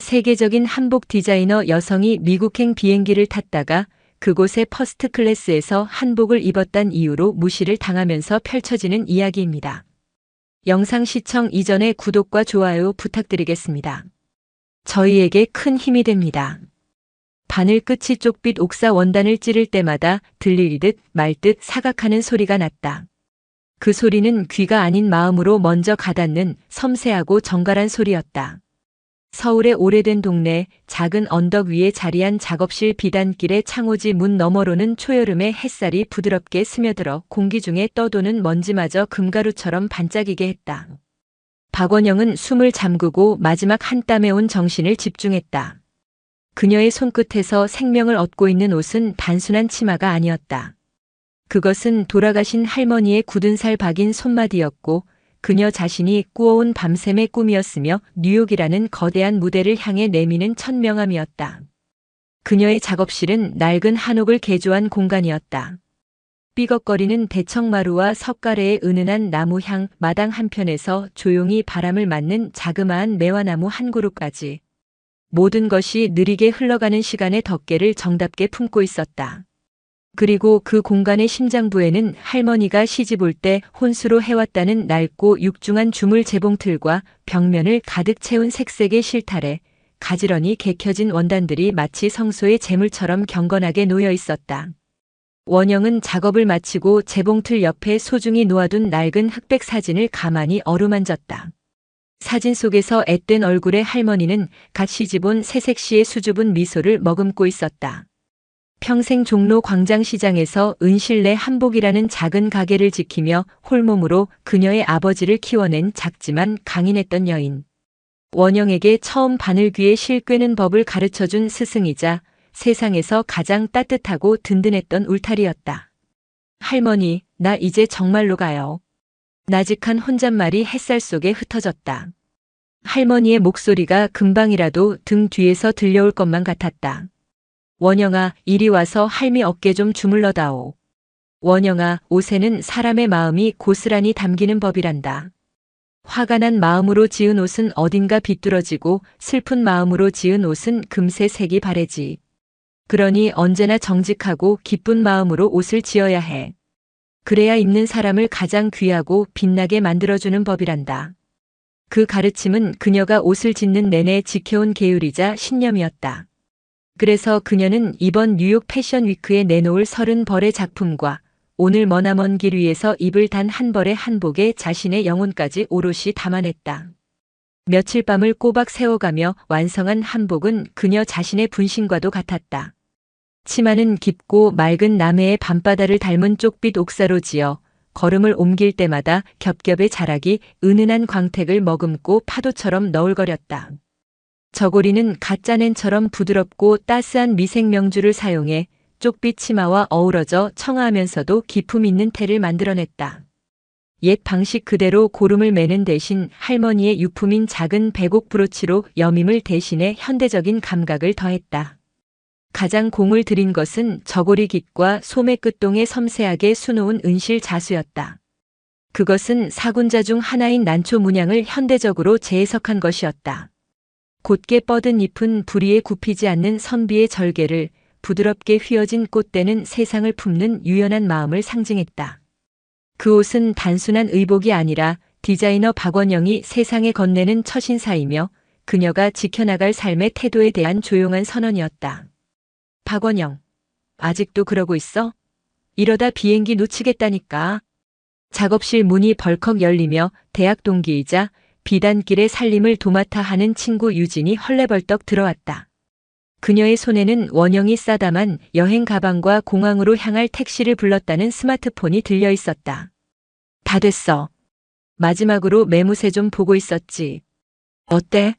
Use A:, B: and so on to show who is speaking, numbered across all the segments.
A: 세계적인 한복 디자이너 여성이 미국행 비행기를 탔다가 그곳의 퍼스트 클래스에서 한복을 입었단 이유로 무시를 당하면서 펼쳐지는 이야기입니다. 영상 시청 이전에 구독과 좋아요 부탁드리겠습니다. 저희에게 큰 힘이 됩니다. 바늘 끝이 쪽빛 옥사 원단을 찌를 때마다 들릴 듯 말 듯 사각하는 소리가 났다. 그 소리는 귀가 아닌 마음으로 먼저 가닿는 섬세하고 정갈한 소리였다. 서울의 오래된 동네 작은 언덕 위에 자리한 작업실 비단길의 창호지 문 너머로는 초여름의 햇살이 부드럽게 스며들어 공기 중에 떠도는 먼지마저 금가루처럼 반짝이게 했다. 박원영은 숨을 잠그고 마지막 한 땀에 온 정신을 집중했다. 그녀의 손끝에서 생명을 얻고 있는 옷은 단순한 치마가 아니었다. 그것은 돌아가신 할머니의 굳은 살 박인 손마디였고 그녀 자신이 꾸어온 밤샘의 꿈이었으며 뉴욕이라는 거대한 무대를 향해 내미는 천명함이었다. 그녀의 작업실은 낡은 한옥을 개조한 공간이었다. 삐걱거리는 대청마루와 석가래의 은은한 나무향, 마당 한편에서 조용히 바람을 맞는 자그마한 매화나무 한 그루까지. 모든 것이 느리게 흘러가는 시간의 덮개를 정답게 품고 있었다. 그리고 그 공간의 심장부에는 할머니가 시집 올 때 혼수로 해왔다는 낡고 육중한 주물 재봉틀과 벽면을 가득 채운 색색의 실타래, 가지런히 개켜진 원단들이 마치 성소의 재물처럼 경건하게 놓여 있었다. 원영은 작업을 마치고 재봉틀 옆에 소중히 놓아둔 낡은 흑백 사진을 가만히 어루만졌다. 사진 속에서 앳된 얼굴의 할머니는 갓 시집 온 새색시의 수줍은 미소를 머금고 있었다. 평생 종로 광장시장에서 은실내 한복이라는 작은 가게를 지키며 홀몸으로 그녀의 아버지를 키워낸 작지만 강인했던 여인. 원영에게 처음 바늘귀에 실 꿰는 법을 가르쳐준 스승이자 세상에서 가장 따뜻하고 든든했던 울타리였다. 할머니, 나 이제 정말로 가요. 나직한 혼잣말이 햇살 속에 흩어졌다. 할머니의 목소리가 금방이라도 등 뒤에서 들려올 것만 같았다. 원영아, 이리 와서 할미 어깨 좀 주물러다오. 원영아, 옷에는 사람의 마음이 고스란히 담기는 법이란다. 화가 난 마음으로 지은 옷은 어딘가 비뚤어지고 슬픈 마음으로 지은 옷은 금세 색이 바래지. 그러니 언제나 정직하고 기쁜 마음으로 옷을 지어야 해. 그래야 입는 사람을 가장 귀하고 빛나게 만들어주는 법이란다. 그 가르침은 그녀가 옷을 짓는 내내 지켜온 계율이자 신념이었다. 그래서 그녀는 이번 뉴욕 패션 위크에 내놓을 30벌의 작품과 오늘 머나먼 길 위에서 입을 단 한 벌의 한복에 자신의 영혼까지 오롯이 담아냈다. 며칠 밤을 꼬박 세워가며 완성한 한복은 그녀 자신의 분신과도 같았다. 치마는 깊고 맑은 남해의 밤바다를 닮은 쪽빛 옥사로 지어 걸음을 옮길 때마다 겹겹의 자락이 은은한 광택을 머금고 파도처럼 너울거렸다. 저고리는 가짜낸처럼 부드럽고 따스한 미생명주를 사용해 쪽빛 치마와 어우러져 청아하면서도 기품 있는 태를 만들어냈다. 옛 방식 그대로 고름을 매는 대신 할머니의 유품인 작은 배곡 브로치로 여밈을 대신해 현대적인 감각을 더했다. 가장 공을 들인 것은 저고리 깃과 소매 끝동에 섬세하게 수놓은 은실 자수였다. 그것은 사군자 중 하나인 난초 문양을 현대적으로 재해석한 것이었다. 곧게 뻗은 잎은 부리에 굽히지 않는 선비의 절개를, 부드럽게 휘어진 꽃대는 세상을 품는 유연한 마음을 상징했다. 그 옷은 단순한 의복이 아니라 디자이너 박원영이 세상에 건네는 처신사이며 그녀가 지켜나갈 삶의 태도에 대한 조용한 선언이었다. 박원영, 아직도 그러고 있어? 이러다 비행기 놓치겠다니까. 작업실 문이 벌컥 열리며 대학 동기이자 비단길의 살림을 도맡아 하는 친구 유진이 헐레벌떡 들어왔다. 그녀의 손에는 원영이 싸담한 여행 가방과 공항으로 향할 택시를 불렀다는 스마트폰이 들려 있었다. 다 됐어. 마지막으로 매무새 좀 보고 있었지. 어때?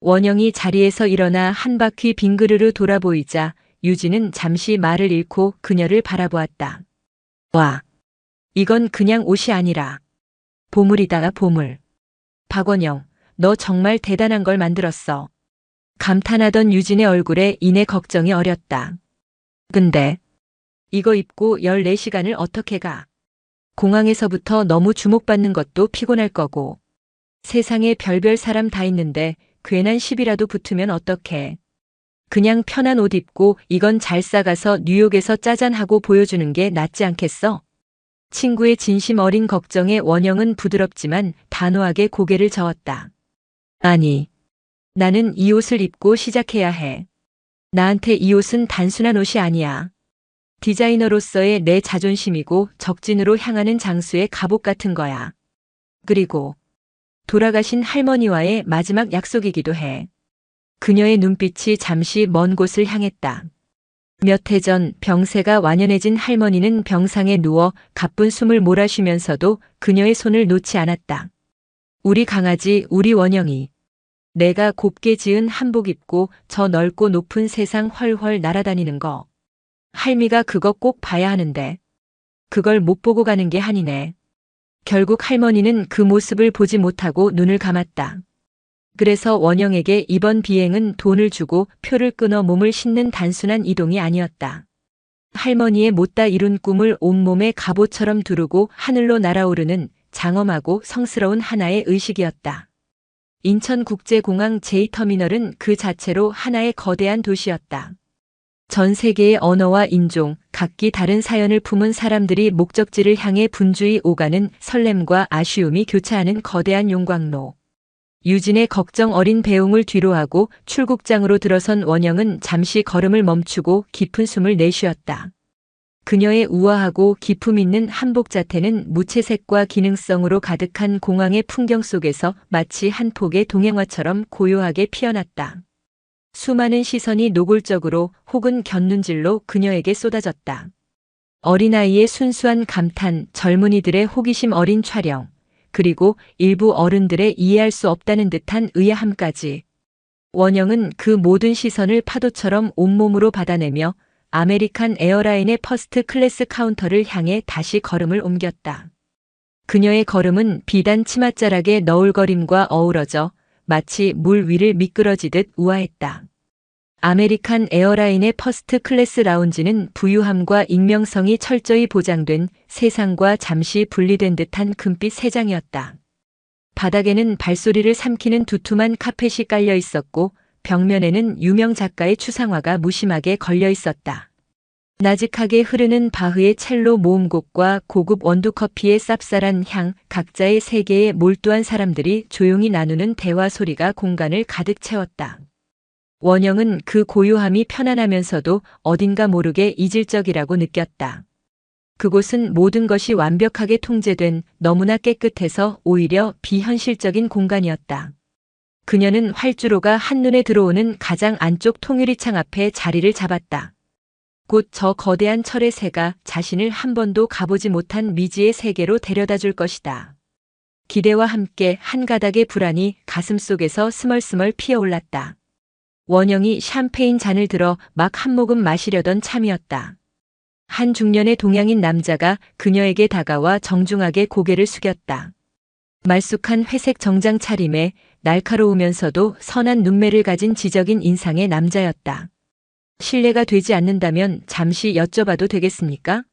A: 원영이 자리에서 일어나 한 바퀴 빙그르르 돌아보이자 유진은 잠시 말을 잃고 그녀를 바라보았다. 와, 이건 그냥 옷이 아니라 보물이다, 보물. 박원영, 너 정말 대단한 걸 만들었어. 감탄하던 유진의 얼굴에 이내 걱정이 어렸다. 근데 이거 입고 14시간을 어떻게 가? 공항에서부터 너무 주목받는 것도 피곤할 거고. 세상에 별별 사람 다 있는데 괜한 시비라도 붙으면 어떡해. 그냥 편한 옷 입고 이건 잘 싸가서 뉴욕에서 짜잔하고 보여주는 게 낫지 않겠어? 친구의 진심 어린 걱정에 원영은 부드럽지만 단호하게 고개를 저었다. 아니, 나는 이 옷을 입고 시작해야 해. 나한테 이 옷은 단순한 옷이 아니야. 디자이너로서의 내 자존심이고 적진으로 향하는 장수의 갑옷 같은 거야. 그리고 돌아가신 할머니와의 마지막 약속이기도 해. 그녀의 눈빛이 잠시 먼 곳을 향했다. 몇 해 전 병세가 완연해진 할머니는 병상에 누워 가쁜 숨을 몰아쉬면서도 그녀의 손을 놓지 않았다. 우리 강아지, 우리 원영이. 내가 곱게 지은 한복 입고 저 넓고 높은 세상 훨훨 날아다니는 거. 할미가 그거 꼭 봐야 하는데. 그걸 못 보고 가는 게 한이네. 결국 할머니는 그 모습을 보지 못하고 눈을 감았다. 그래서 원영에게 이번 비행은 돈을 주고 표를 끊어 몸을 싣는 단순한 이동이 아니었다. 할머니의 못다 이룬 꿈을 온몸에 갑옷처럼 두르고 하늘로 날아오르는 장엄하고 성스러운 하나의 의식이었다. 인천국제공항 제2터미널은 그 자체로 하나의 거대한 도시였다. 전 세계의 언어와 인종, 각기 다른 사연을 품은 사람들이 목적지를 향해 분주히 오가는 설렘과 아쉬움이 교차하는 거대한 용광로. 유진의 걱정 어린 배웅을 뒤로하고 출국장으로 들어선 원영은 잠시 걸음을 멈추고 깊은 숨을 내쉬었다. 그녀의 우아하고 기품 있는 한복 자태는 무채색과 기능성으로 가득한 공항의 풍경 속에서 마치 한 폭의 동행화처럼 고요하게 피어났다. 수많은 시선이 노골적으로 혹은 곁눈질로 그녀에게 쏟아졌다. 어린아이의 순수한 감탄, 젊은이들의 호기심 어린 촬영, 그리고 일부 어른들의 이해할 수 없다는 듯한 의아함까지. 원영은 그 모든 시선을 파도처럼 온몸으로 받아내며 아메리칸 에어라인의 퍼스트 클래스 카운터를 향해 다시 걸음을 옮겼다. 그녀의 걸음은 비단 치맛자락의 너울거림과 어우러져 마치 물 위를 미끄러지듯 우아했다. 아메리칸 에어라인의 퍼스트 클래스 라운지는 부유함과 익명성이 철저히 보장된 세상과 잠시 분리된 듯한 금빛 세장이었다. 바닥에는 발소리를 삼키는 두툼한 카펫이 깔려 있었고 벽면에는 유명 작가의 추상화가 무심하게 걸려 있었다. 나직하게 흐르는 바흐의 첼로 모음곡과 고급 원두커피의 쌉쌀한 향, 각자의 세계에 몰두한 사람들이 조용히 나누는 대화 소리가 공간을 가득 채웠다. 원영은 그 고요함이 편안하면서도 어딘가 모르게 이질적이라고 느꼈다. 그곳은 모든 것이 완벽하게 통제된 너무나 깨끗해서 오히려 비현실적인 공간이었다. 그녀는 활주로가 한눈에 들어오는 가장 안쪽 통유리창 앞에 자리를 잡았다. 곧 저 거대한 철의 새가 자신을 한 번도 가보지 못한 미지의 세계로 데려다 줄 것이다. 기대와 함께 한 가닥의 불안이 가슴속에서 스멀스멀 피어올랐다. 원영이 샴페인 잔을 들어 막 한 모금 마시려던 참이었다. 한 중년의 동양인 남자가 그녀에게 다가와 정중하게 고개를 숙였다. 말쑥한 회색 정장 차림에 날카로우면서도 선한 눈매를 가진 지적인 인상의 남자였다. 실례가 되지 않는다면 잠시 여쭤봐도 되겠습니까?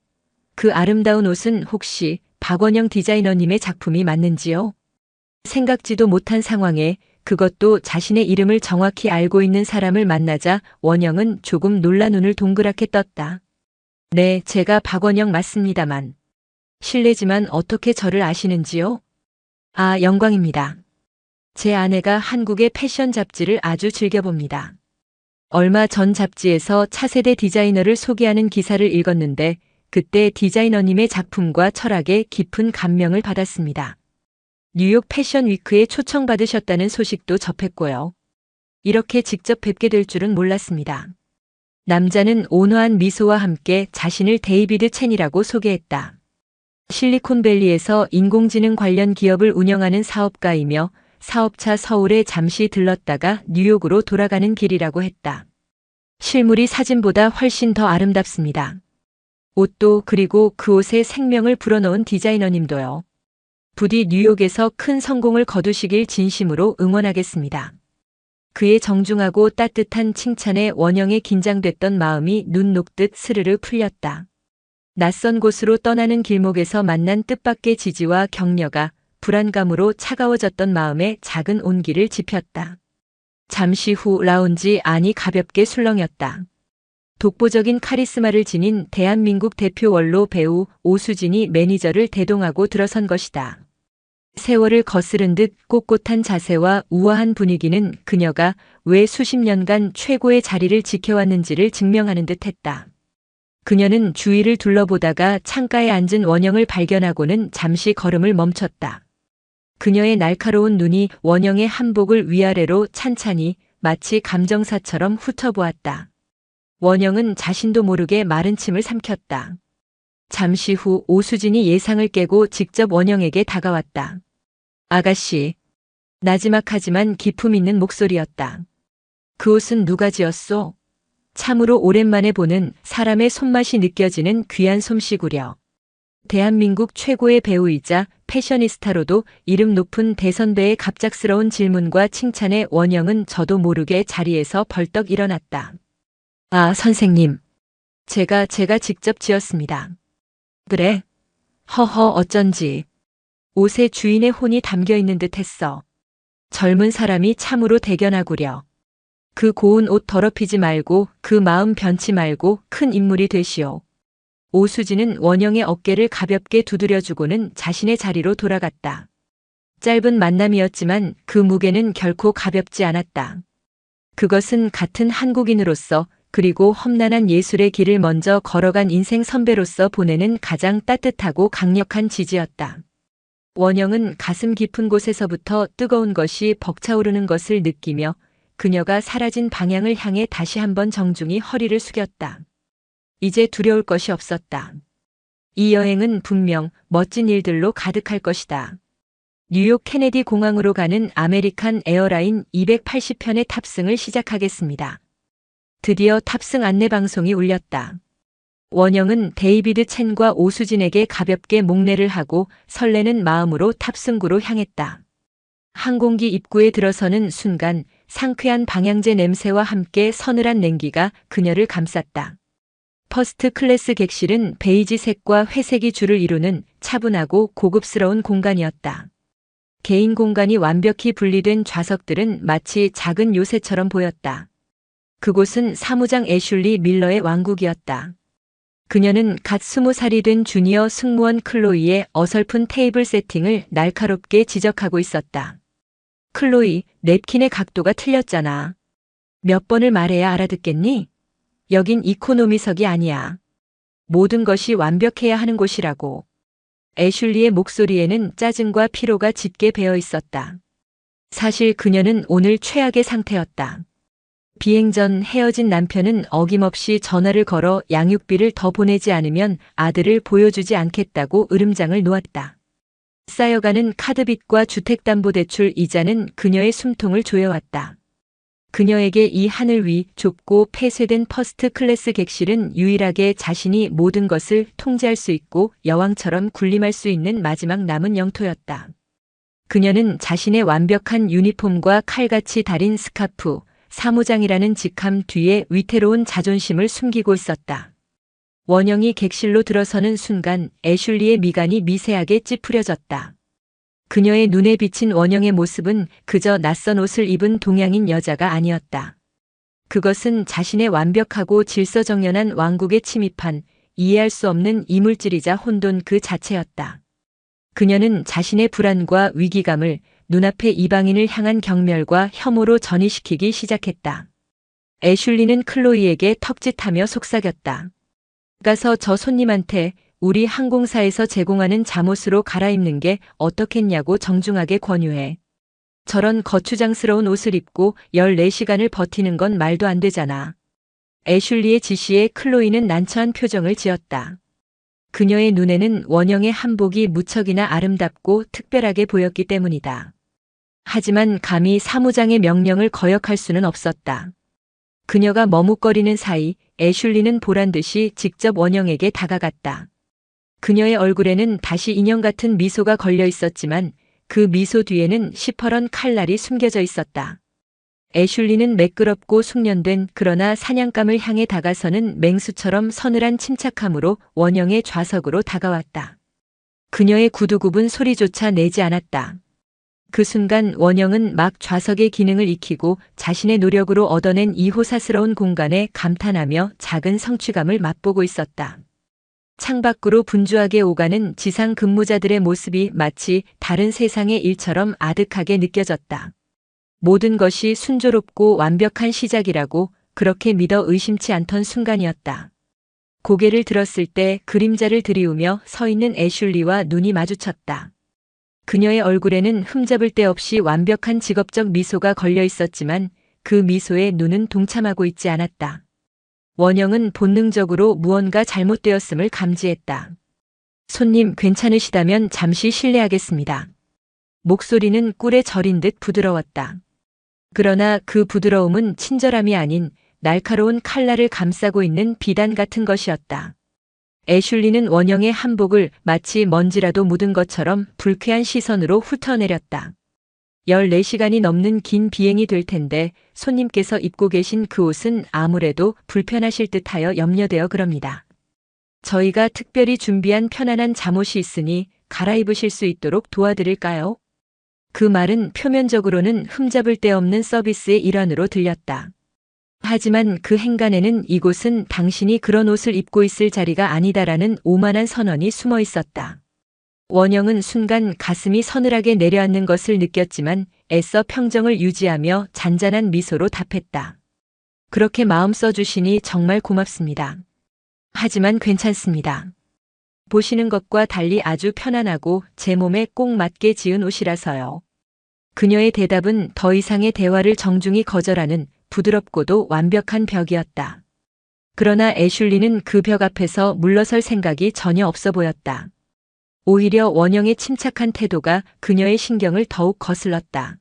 A: 그 아름다운 옷은 혹시 박원영 디자이너님의 작품이 맞는지요? 생각지도 못한 상황에 그것도 자신의 이름을 정확히 알고 있는 사람을 만나자 원영은 조금 놀라 눈을 동그랗게 떴다. 네, 제가 박원영 맞습니다만. 실례지만 어떻게 저를 아시는지요? 아, 영광입니다. 제 아내가 한국의 패션 잡지를 아주 즐겨봅니다. 얼마 전 잡지에서 차세대 디자이너를 소개하는 기사를 읽었는데 그때 디자이너님의 작품과 철학에 깊은 감명을 받았습니다. 뉴욕 패션 위크에 초청받으셨다는 소식도 접했고요. 이렇게 직접 뵙게 될 줄은 몰랐습니다. 남자는 온화한 미소와 함께 자신을 데이비드 첸이라고 소개했다. 실리콘밸리에서 인공지능 관련 기업을 운영하는 사업가이며 사업차 서울에 잠시 들렀다가 뉴욕으로 돌아가는 길이라고 했다. 실물이 사진보다 훨씬 더 아름답습니다. 옷도 그리고 그 옷에 생명을 불어넣은 디자이너님도요. 부디 뉴욕에서 큰 성공을 거두시길 진심으로 응원하겠습니다. 그의 정중하고 따뜻한 칭찬에 원영의 긴장됐던 마음이 눈 녹듯 스르르 풀렸다. 낯선 곳으로 떠나는 길목에서 만난 뜻밖의 지지와 격려가 불안감으로 차가워졌던 마음에 작은 온기를 지폈다. 잠시 후 라운지 안이 가볍게 술렁였다. 독보적인 카리스마를 지닌 대한민국 대표 원로 배우 오수진이 매니저를 대동하고 들어선 것이다. 세월을 거스른 듯 꼿꼿한 자세와 우아한 분위기는 그녀가 왜 수십 년간 최고의 자리를 지켜왔는지를 증명하는 듯했다. 그녀는 주위를 둘러보다가 창가에 앉은 원영을 발견하고는 잠시 걸음을 멈췄다. 그녀의 날카로운 눈이 원영의 한복을 위아래로 찬찬히 마치 감정사처럼 훑어보았다. 원영은 자신도 모르게 마른 침을 삼켰다. 잠시 후 오수진이 예상을 깨고 직접 원영에게 다가왔다. 아가씨. 나지막하지만 기품 있는 목소리였다. 그 옷은 누가 지었소? 참으로 오랜만에 보는 사람의 손맛이 느껴지는 귀한 솜씨구려. 대한민국 최고의 배우이자 패셔니스타로도 이름 높은 대선배의 갑작스러운 질문과 칭찬에 원영은 저도 모르게 자리에서 벌떡 일어났다. 아, 선생님. 제가 직접 지었습니다. 그래? 허허 어쩐지. 옷에 주인의 혼이 담겨 있는 듯 했어. 젊은 사람이 참으로 대견하구려. 그 고운 옷 더럽히지 말고 그 마음 변치 말고 큰 인물이 되시오. 오수진은 원영의 어깨를 가볍게 두드려주고는 자신의 자리로 돌아갔다. 짧은 만남이었지만 그 무게는 결코 가볍지 않았다. 그것은 같은 한국인으로서 그리고 험난한 예술의 길을 먼저 걸어간 인생 선배로서 보내는 가장 따뜻하고 강력한 지지였다. 원영은 가슴 깊은 곳에서부터 뜨거운 것이 벅차오르는 것을 느끼며 그녀가 사라진 방향을 향해 다시 한번 정중히 허리를 숙였다. 이제 두려울 것이 없었다. 이 여행은 분명 멋진 일들로 가득할 것이다. 뉴욕 케네디 공항으로 가는 아메리칸 에어라인 280편의 탑승을 시작하겠습니다. 드디어 탑승 안내 방송이 울렸다. 원영은 데이비드 첸과 오수진에게 가볍게 목례를 하고 설레는 마음으로 탑승구로 향했다. 항공기 입구에 들어서는 순간 상쾌한 방향제 냄새와 함께 서늘한 냉기가 그녀를 감쌌다. 퍼스트 클래스 객실은 베이지색과 회색이 줄을 이루는 차분하고 고급스러운 공간이었다. 개인 공간이 완벽히 분리된 좌석들은 마치 작은 요새처럼 보였다. 그곳은 사무장 애슐리 밀러의 왕국이었다. 그녀는 갓 20살이 된 주니어 승무원 클로이의 어설픈 테이블 세팅을 날카롭게 지적하고 있었다. 클로이, 냅킨의 각도가 틀렸잖아. 몇 번을 말해야 알아듣겠니? 여긴 이코노미석이 아니야. 모든 것이 완벽해야 하는 곳이라고. 애슐리의 목소리에는 짜증과 피로가 짙게 배어 있었다. 사실 그녀는 오늘 최악의 상태였다. 비행 전 헤어진 남편은 어김없이 전화를 걸어 양육비를 더 보내지 않으면 아들을 보여주지 않겠다고 으름장을 놓았다. 쌓여가는 카드빚과 주택담보대출 이자는 그녀의 숨통을 조여왔다. 그녀에게 이 하늘 위 좁고 폐쇄된 퍼스트 클래스 객실은 유일하게 자신이 모든 것을 통제할 수 있고 여왕처럼 군림할 수 있는 마지막 남은 영토였다. 그녀는 자신의 완벽한 유니폼과 칼같이 달인 스카프, 사무장이라는 직함 뒤에 위태로운 자존심을 숨기고 있었다. 원영이 객실로 들어서는 순간 애슐리의 미간이 미세하게 찌푸려졌다. 그녀의 눈에 비친 원영의 모습은 그저 낯선 옷을 입은 동양인 여자가 아니었다. 그것은 자신의 완벽하고 질서정연한 왕국에 침입한 이해할 수 없는 이물질이자 혼돈 그 자체였다. 그녀는 자신의 불안과 위기감을 눈앞의 이방인을 향한 경멸과 혐오로 전이시키기 시작했다. 애슐리는 클로이에게 턱짓하며 속삭였다. 가서 저 손님한테 우리 항공사에서 제공하는 잠옷으로 갈아입는 게 어떻겠냐고 정중하게 권유해. 저런 거추장스러운 옷을 입고 14시간을 버티는 건 말도 안 되잖아. 애슐리의 지시에 클로이는 난처한 표정을 지었다. 그녀의 눈에는 원영의 한복이 무척이나 아름답고 특별하게 보였기 때문이다. 하지만 감히 사무장의 명령을 거역할 수는 없었다. 그녀가 머뭇거리는 사이 애슐리는 보란듯이 직접 원영에게 다가갔다. 그녀의 얼굴에는 다시 인형 같은 미소가 걸려 있었지만 그 미소 뒤에는 시퍼런 칼날이 숨겨져 있었다. 애슐리는 매끄럽고 숙련된 그러나 사냥감을 향해 다가서는 맹수처럼 서늘한 침착함으로 원영의 좌석으로 다가왔다. 그녀의 구두굽은 소리조차 내지 않았다. 그 순간 원영은 막 좌석의 기능을 익히고 자신의 노력으로 얻어낸 이 호사스러운 공간에 감탄하며 작은 성취감을 맛보고 있었다. 창밖으로 분주하게 오가는 지상 근무자들의 모습이 마치 다른 세상의 일처럼 아득하게 느껴졌다. 모든 것이 순조롭고 완벽한 시작이라고 그렇게 믿어 의심치 않던 순간이었다. 고개를 들었을 때 그림자를 들이우며 서 있는 애슐리와 눈이 마주쳤다. 그녀의 얼굴에는 흠잡을 데 없이 완벽한 직업적 미소가 걸려 있었지만 그 미소에 눈은 동참하고 있지 않았다. 원영은 본능적으로 무언가 잘못되었음을 감지했다. 손님 괜찮으시다면 잠시 실례하겠습니다. 목소리는 꿀에 절인 듯 부드러웠다. 그러나 그 부드러움은 친절함이 아닌 날카로운 칼날을 감싸고 있는 비단 같은 것이었다. 애슐리는 원영의 한복을 마치 먼지라도 묻은 것처럼 불쾌한 시선으로 훑어내렸다. 14시간이 넘는 긴 비행이 될 텐데 손님께서 입고 계신 그 옷은 아무래도 불편하실 듯하여 염려되어 그럽니다. 저희가 특별히 준비한 편안한 잠옷이 있으니 갈아입으실 수 있도록 도와드릴까요? 그 말은 표면적으로는 흠잡을 데 없는 서비스의 일환으로 들렸다. 하지만 그 행간에는 이곳은 당신이 그런 옷을 입고 있을 자리가 아니다라는 오만한 선언이 숨어 있었다. 원영은 순간 가슴이 서늘하게 내려앉는 것을 느꼈지만 애써 평정을 유지하며 잔잔한 미소로 답했다. 그렇게 마음 써주시니 정말 고맙습니다. 하지만 괜찮습니다. 보시는 것과 달리 아주 편안하고 제 몸에 꼭 맞게 지은 옷이라서요. 그녀의 대답은 더 이상의 대화를 정중히 거절하는 부드럽고도 완벽한 벽이었다. 그러나 애슐리는 그 벽 앞에서 물러설 생각이 전혀 없어 보였다. 오히려 원영의 침착한 태도가 그녀의 신경을 더욱 거슬렀다.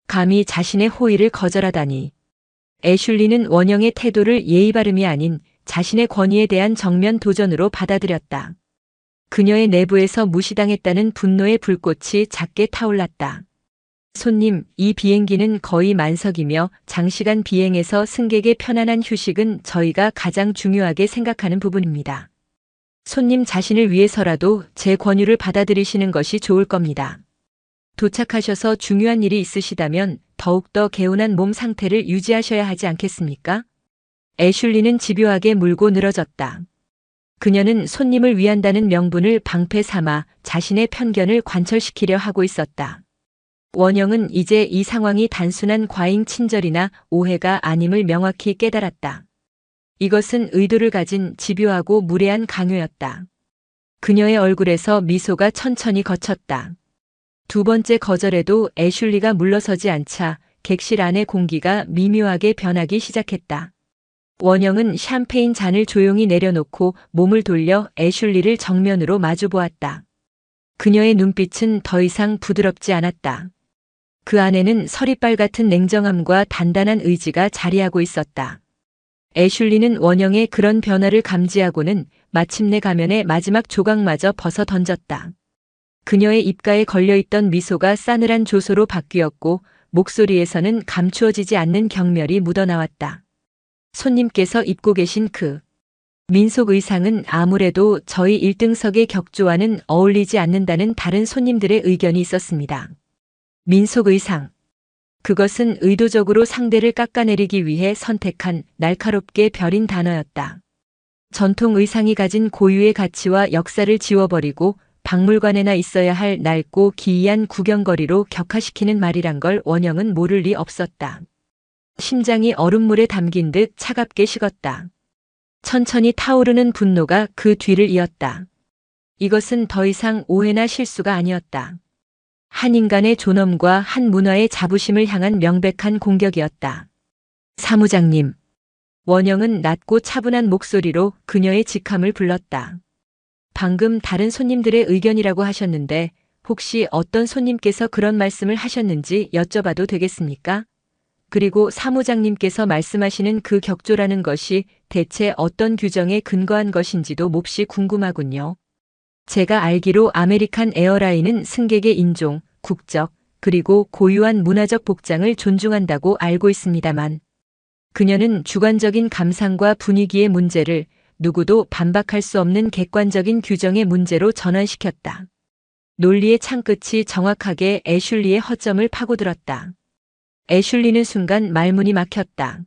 A: 감히 자신의 호의를 거절하다니. 애슐리는 원영의 태도를 예의 바름이 아닌 자신의 권위에 대한 정면 도전으로 받아들였다. 그녀의 내부에서 무시당했다는 분노의 불꽃이 작게 타올랐다. 손님, 이 비행기는 거의 만석이며 장시간 비행에서 승객의 편안한 휴식은 저희가 가장 중요하게 생각하는 부분입니다. 손님 자신을 위해서라도 제 권유를 받아들이시는 것이 좋을 겁니다. 도착하셔서 중요한 일이 있으시다면 더욱더 개운한 몸 상태를 유지하셔야 하지 않겠습니까? 애슐리는 집요하게 물고 늘어졌다. 그녀는 손님을 위한다는 명분을 방패 삼아 자신의 편견을 관철시키려 하고 있었다. 원영은 이제 이 상황이 단순한 과잉 친절이나 오해가 아님을 명확히 깨달았다. 이것은 의도를 가진 집요하고 무례한 강요였다. 그녀의 얼굴에서 미소가 천천히 걷혔다. 두 번째 거절에도 애슐리가 물러서지 않자 객실 안의 공기가 미묘하게 변하기 시작했다. 원영은 샴페인 잔을 조용히 내려놓고 몸을 돌려 애슐리를 정면으로 마주보았다. 그녀의 눈빛은 더 이상 부드럽지 않았다. 그 안에는 서리빨 같은 냉정함과 단단한 의지가 자리하고 있었다. 애슐리는 원영의 그런 변화를 감지하고는 마침내 가면의 마지막 조각마저 벗어 던졌다. 그녀의 입가에 걸려있던 미소가 싸늘한 조소로 바뀌었고 목소리에서는 감추어지지 않는 경멸이 묻어나왔다. 손님께서 입고 계신 그 민속 의상은 아무래도 저희 1등석의 격조와는 어울리지 않는다는 다른 손님들의 의견이 있었습니다. 민속 의상. 그것은 의도적으로 상대를 깎아내리기 위해 선택한 날카롭게 벼린 단어였다. 전통 의상이 가진 고유의 가치와 역사를 지워버리고 박물관에나 있어야 할 낡고 기이한 구경거리로 격화시키는 말이란 걸 원영은 모를 리 없었다. 심장이 얼음물에 담긴 듯 차갑게 식었다. 천천히 타오르는 분노가 그 뒤를 이었다. 이것은 더 이상 오해나 실수가 아니었다. 한 인간의 존엄과 한 문화의 자부심을 향한 명백한 공격이었다. 사무장님. 원영은 낮고 차분한 목소리로 그녀의 직함을 불렀다. 방금 다른 손님들의 의견이라고 하셨는데 혹시 어떤 손님께서 그런 말씀을 하셨는지 여쭤봐도 되겠습니까? 그리고 사무장님께서 말씀하시는 그 격조라는 것이 대체 어떤 규정에 근거한 것인지도 몹시 궁금하군요. 제가 알기로 아메리칸 에어라인은 승객의 인종, 국적, 그리고 고유한 문화적 복장을 존중한다고 알고 있습니다만 그녀는 주관적인 감상과 분위기의 문제를 누구도 반박할 수 없는 객관적인 규정의 문제로 전환시켰다. 논리의 창끝이 정확하게 애슐리의 허점을 파고들었다. 애슐리는 순간 말문이 막혔다.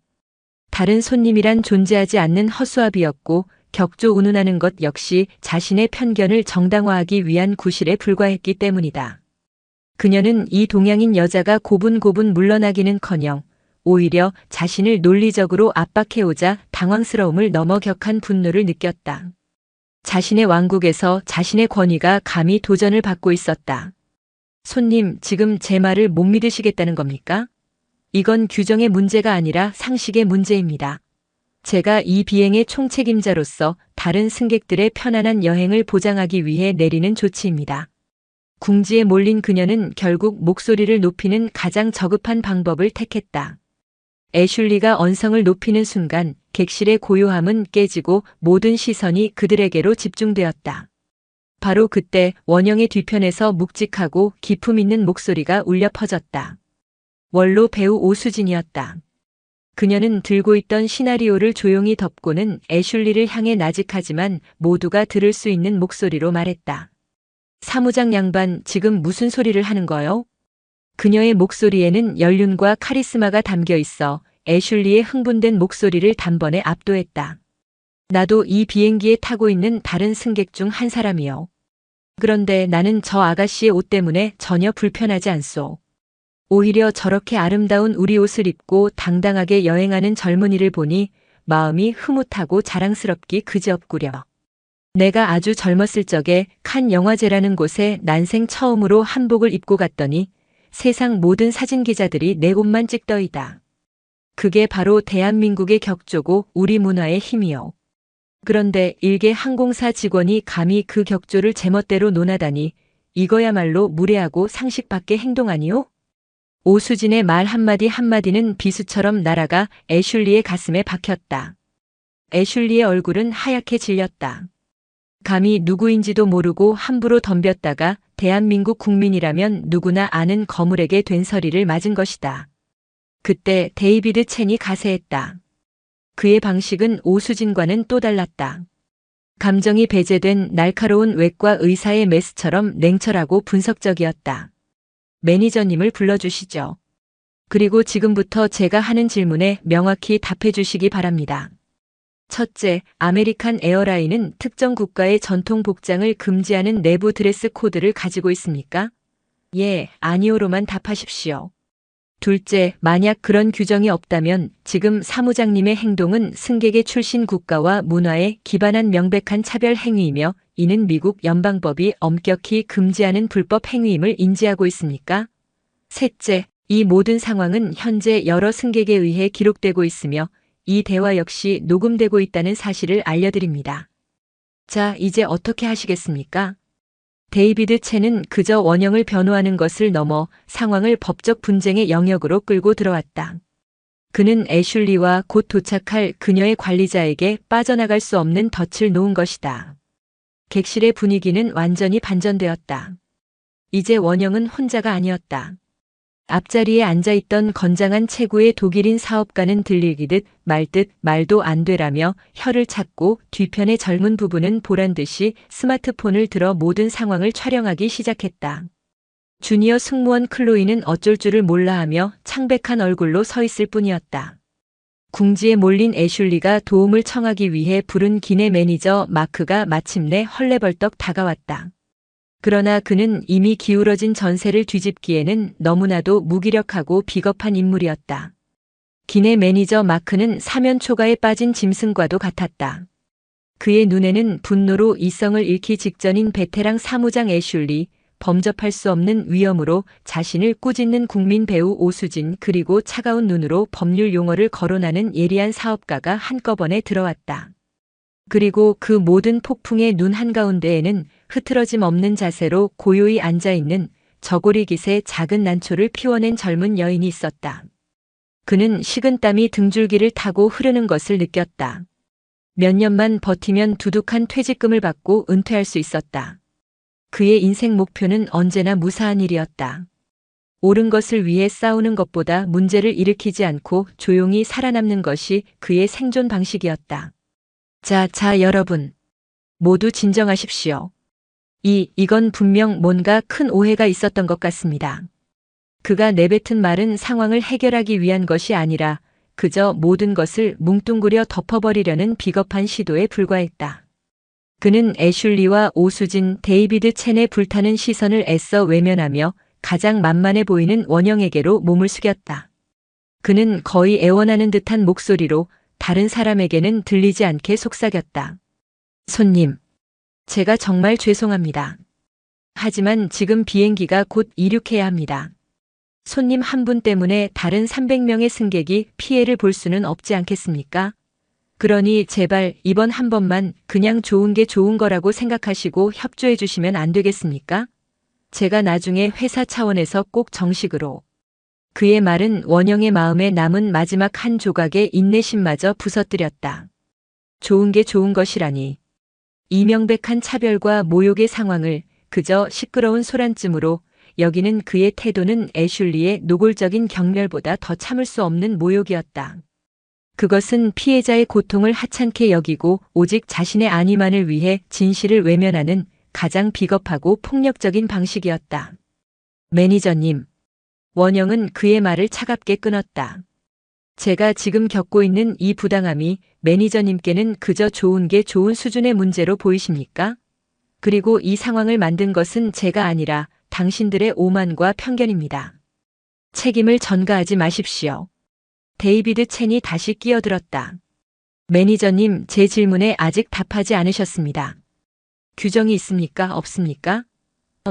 A: 다른 손님이란 존재하지 않는 허수아비였고 격조 운운하는 것 역시 자신의 편견을 정당화하기 위한 구실에 불과했기 때문이다. 그녀는 이 동양인 여자가 고분고분 물러나기는커녕 오히려 자신을 논리적으로 압박해오자 당황스러움을 넘어 격한 분노를 느꼈다. 자신의 왕국에서 자신의 권위가 감히 도전을 받고 있었다. 손님, 지금 제 말을 못 믿으시겠다는 겁니까? 이건 규정의 문제가 아니라 상식의 문제입니다. 제가 이 비행의 총책임자로서 다른 승객들의 편안한 여행을 보장하기 위해 내리는 조치입니다. 궁지에 몰린 그녀는 결국 목소리를 높이는 가장 저급한 방법을 택했다. 애슐리가 언성을 높이는 순간 객실의 고요함은 깨지고 모든 시선이 그들에게로 집중되었다. 바로 그때 원형의 뒤편에서 묵직하고 기품 있는 목소리가 울려 퍼졌다. 원로 배우 오수진이었다. 그녀는 들고 있던 시나리오를 조용히 덮고는 애슐리를 향해 나직하지만 모두가 들을 수 있는 목소리로 말했다. 사무장 양반, 지금 무슨 소리를 하는 거요? 그녀의 목소리에는 연륜과 카리스마가 담겨 있어 애슐리의 흥분된 목소리를 단번에 압도했다. 나도 이 비행기에 타고 있는 다른 승객 중 한 사람이요. 그런데 나는 저 아가씨의 옷 때문에 전혀 불편하지 않소. 오히려 저렇게 아름다운 우리 옷을 입고 당당하게 여행하는 젊은이를 보니 마음이 흐뭇하고 자랑스럽기 그지없구려. 내가 아주 젊었을 적에 칸 영화제라는 곳에 난생 처음으로 한복을 입고 갔더니 세상 모든 사진 기자들이 내 옷만 찍더이다. 그게 바로 대한민국의 격조고 우리 문화의 힘이요. 그런데 일개 항공사 직원이 감히 그 격조를 제멋대로 논하다니 이거야말로 무례하고 상식 밖의 행동 아니요? 오수진의 말 한마디 한마디는 비수처럼 날아가 애슐리의 가슴에 박혔다. 애슐리의 얼굴은 하얗게 질렸다. 감히 누구인지도 모르고 함부로 덤볐다가 대한민국 국민이라면 누구나 아는 거물에게 된 서리를 맞은 것이다. 그때 데이비드 첸이 가세했다. 그의 방식은 오수진과는 또 달랐다. 감정이 배제된 날카로운 외과 의사의 메스처럼 냉철하고 분석적이었다. 매니저님을 불러주시죠. 그리고 지금부터 제가 하는 질문에 명확히 답해 주시기 바랍니다. 첫째, 아메리칸 에어라인은 특정 국가의 전통 복장을 금지하는 내부 드레스 코드를 가지고 있습니까? 예, 아니오로만 답하십시오. 둘째, 만약 그런 규정이 없다면 지금 사무장님의 행동은 승객의 출신 국가와 문화에 기반한 명백한 차별 행위이며 이는 미국 연방법이 엄격히 금지하는 불법 행위임을 인지하고 있습니까? 셋째, 이 모든 상황은 현재 여러 승객에 의해 기록되고 있으며 이 대화 역시 녹음되고 있다는 사실을 알려드립니다. 자, 이제 어떻게 하시겠습니까? 데이비드 첸은 그저 원형을 변호하는 것을 넘어 상황을 법적 분쟁의 영역으로 끌고 들어왔다. 그는 애슐리와 곧 도착할 그녀의 관리자에게 빠져나갈 수 없는 덫을 놓은 것이다. 객실의 분위기는 완전히 반전되었다. 이제 원형은 혼자가 아니었다. 앞자리에 앉아있던 건장한 체구의 독일인 사업가는 들리기듯 말듯 말도 안 되라며 혀를 찾고 뒤편의 젊은 부부는 보란듯이 스마트폰을 들어 모든 상황을 촬영하기 시작했다. 주니어 승무원 클로이는 어쩔 줄을 몰라하며 창백한 얼굴로 서 있을 뿐이었다. 궁지에 몰린 애슐리가 도움을 청하기 위해 부른 기내 매니저 마크가 마침내 헐레벌떡 다가왔다. 그러나 그는 이미 기울어진 전세를 뒤집기에는 너무나도 무기력하고 비겁한 인물이었다. 기내 매니저 마크는 사면 초가에 빠진 짐승과도 같았다. 그의 눈에는 분노로 이성을 잃기 직전인 베테랑 사무장 애슐리, 범접할 수 없는 위험으로 자신을 꾸짖는 국민 배우 오수진 그리고 차가운 눈으로 법률 용어를 거론하는 예리한 사업가가 한꺼번에 들어왔다. 그리고 그 모든 폭풍의 눈 한가운데에는 흐트러짐 없는 자세로 고요히 앉아있는 저고리 깃의 작은 난초를 피워낸 젊은 여인이 있었다. 그는 식은땀이 등줄기를 타고 흐르는 것을 느꼈다. 몇 년만 버티면 두둑한 퇴직금을 받고 은퇴할 수 있었다. 그의 인생 목표는 언제나 무사한 일이었다. 옳은 것을 위해 싸우는 것보다 문제를 일으키지 않고 조용히 살아남는 것이 그의 생존 방식이었다. 자, 여러분. 모두 진정하십시오. 이건 분명 뭔가 큰 오해가 있었던 것 같습니다. 그가 내뱉은 말은 상황을 해결하기 위한 것이 아니라 그저 모든 것을 뭉뚱그려 덮어버리려는 비겁한 시도에 불과했다. 그는 애슐리와 오수진, 데이비드 첸의 불타는 시선을 애써 외면하며 가장 만만해 보이는 원영에게로 몸을 숙였다. 그는 거의 애원하는 듯한 목소리로 다른 사람에게는 들리지 않게 속삭였다. 손님, 제가 정말 죄송합니다. 하지만 지금 비행기가 곧 이륙해야 합니다. 손님 한 분 때문에 다른 300명의 승객이 피해를 볼 수는 없지 않겠습니까? 그러니 제발 이번 한 번만 그냥 좋은 게 좋은 거라고 생각하시고 협조해 주시면 안 되겠습니까? 제가 나중에 회사 차원에서 꼭 정식으로. 그의 말은 원영의 마음에 남은 마지막 한 조각의 인내심마저 부서뜨렸다. 좋은 게 좋은 것이라니. 이명백한 차별과 모욕의 상황을 그저 시끄러운 소란쯤으로 여기는 그의 태도는 애슐리의 노골적인 경멸보다 더 참을 수 없는 모욕이었다. 그것은 피해자의 고통을 하찮게 여기고 오직 자신의 안위만을 위해 진실을 외면하는 가장 비겁하고 폭력적인 방식이었다. 매니저님. 원영은 그의 말을 차갑게 끊었다. 제가 지금 겪고 있는 이 부당함이 매니저님께는 그저 좋은 게 좋은 수준의 문제로 보이십니까? 그리고 이 상황을 만든 것은 제가 아니라 당신들의 오만과 편견입니다. 책임을 전가하지 마십시오. 데이비드 첸이 다시 끼어들었다. 매니저님, 제 질문에 아직 답하지 않으셨습니다. 규정이 있습니까? 없습니까?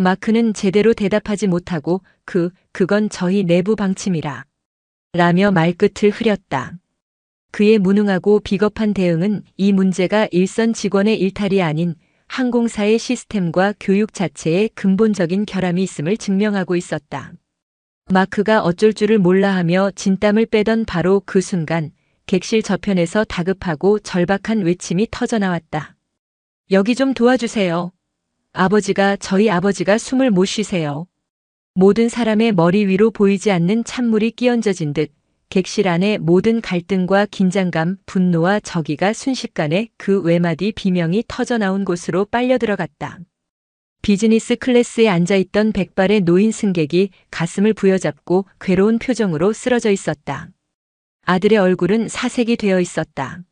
A: 마크는 제대로 대답하지 못하고 그건 저희 내부 방침이라. 라며 말끝을 흐렸다. 그의 무능하고 비겁한 대응은 이 문제가 일선 직원의 일탈이 아닌 항공사의 시스템과 교육 자체에 근본적인 결함이 있음을 증명하고 있었다. 마크가 어쩔 줄을 몰라 하며 진땀을 빼던 바로 그 순간 객실 저편에서 다급하고 절박한 외침이 터져나왔다. 여기 좀 도와주세요. 저희 아버지가 숨을 못 쉬세요. 모든 사람의 머리 위로 보이지 않는 찬물이 끼얹어진 듯 객실 안의 모든 갈등과 긴장감, 분노와 적의가 순식간에 그 외마디 비명이 터져나온 곳으로 빨려 들어갔다. 비즈니스 클래스에 앉아있던 백발의 노인 승객이 가슴을 부여잡고 괴로운 표정으로 쓰러져 있었다. 아들의 얼굴은 사색이 되어 있었다.